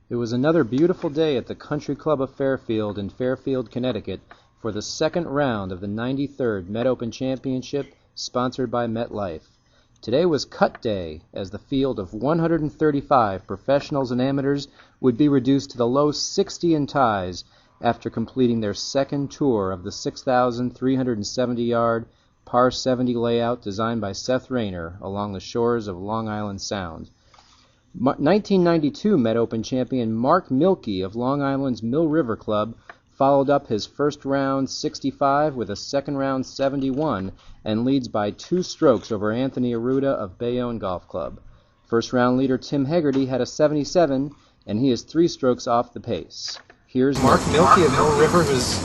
It was another beautiful day at the Country Club of Fairfield in Fairfield, Connecticut, for the second round of the 93rd Met Open Championship, sponsored by MetLife. Today was cut day, as the field of 135 professionals and amateurs would be reduced to the low 60 in ties after completing their second tour of the 6,370-yard par 70 layout designed by Seth Rayner along the shores of Long Island Sound. 1992 Met Open champion Mark Milke of Long Island's Mill River Club followed up his first round 65 with a second round 71 and leads by 2 strokes over Anthony Arruda of Bayonne Golf Club. First round leader Tim Hegarty had a 77, and he is 3 strokes off the pace. Here's Mark Milke of Mill River was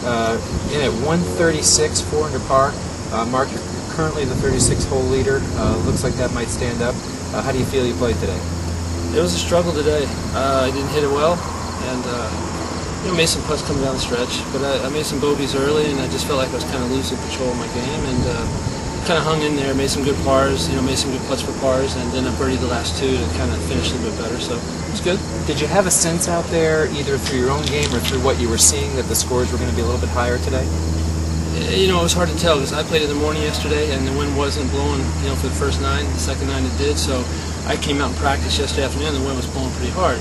in at 136, 4 under par. Mark, you're currently the 36-hole leader. Looks like that might stand up. How do you feel you played today? It was a struggle today. I didn't hit it well, and made some putts coming down the stretch. But I made some bogeys early, and I just felt like I was kind of losing control of my game, and kind of hung in there. Made some good pars, made some good putts for pars, and then I birdied the last 2 to kind of finish a little bit better. So it was good. Did you have a sense out there, either through your own game or through what you were seeing, that the scores were going to be a little bit higher today? It was hard to tell because I played in the morning yesterday, and the wind wasn't blowing, for the first 9. The second 9 it did. So I came out and practiced yesterday afternoon, and the wind was blowing pretty hard.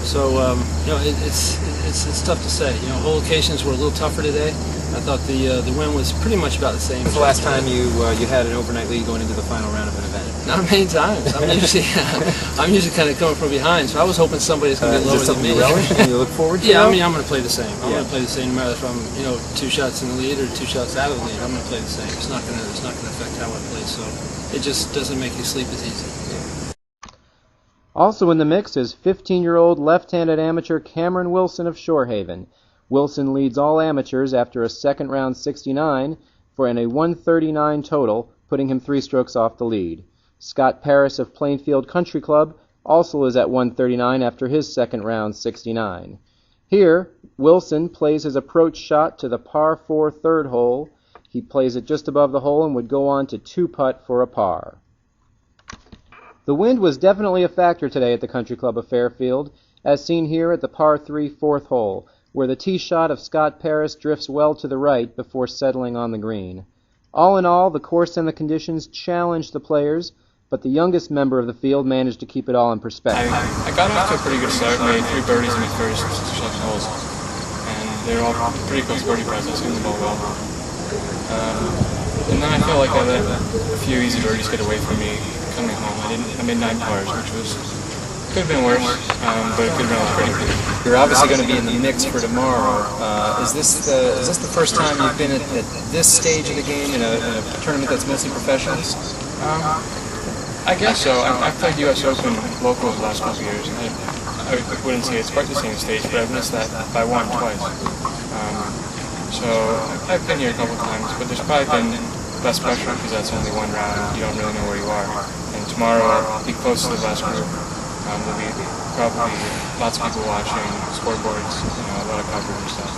So it's tough to say. Whole occasions were a little tougher today. I thought the wind was pretty much about the same. When's the last time you had an overnight lead going into the final round of an event? Not many times. I'm usually kind of coming from behind, so I was hoping somebody's going to be lower than me. You look forward to? Yeah, I'm going to play the same. I'm going to play the same no matter if I'm 2 shots in the lead or 2 shots out of the lead. I'm going to play the same. It's not going to affect how I play. So it just doesn't make you sleep as easy. Also in the mix is 15-year-old left-handed amateur Cameron Wilson of Shorehaven. Wilson leads all amateurs after a second round 69 for a 139 total, putting him 3 strokes off the lead. Scott Paris of Plainfield Country Club also is at 139 after his second round 69. Here, Wilson plays his approach shot to the par 4 third hole. He plays it just above the hole and would go on to 2-putt for a par. The wind was definitely a factor today at the Country Club of Fairfield, as seen here at the par 3 fourth hole, where the tee shot of Scott Paris drifts well to the right before settling on the green. All in all, the course and the conditions challenged the players, but the youngest member of the field managed to keep it all in perspective. I got off to a pretty good start, made 3 birdies in my first 7 holes, and they were all pretty close birdie pars. I was hitting the ball well. And then I felt like I let a few easy birdies get away from me coming home. I made 9 pars, which could have been worse, but it could have been all pretty good. You're obviously going to be in the mix for tomorrow. Is this the first time you've been at this stage of the game in a tournament that's mostly professionals? I guess so. I've played U.S. Open locals the last couple of years, and I wouldn't say it's quite the same stage, but I've missed that by 1 twice. So I've been here a couple of times, but there's probably been less pressure because that's only 1 round. You don't really know where you are. And tomorrow I'll be close to the last group. There'll be probably lots of people watching, scoreboards, a lot of coverage and stuff.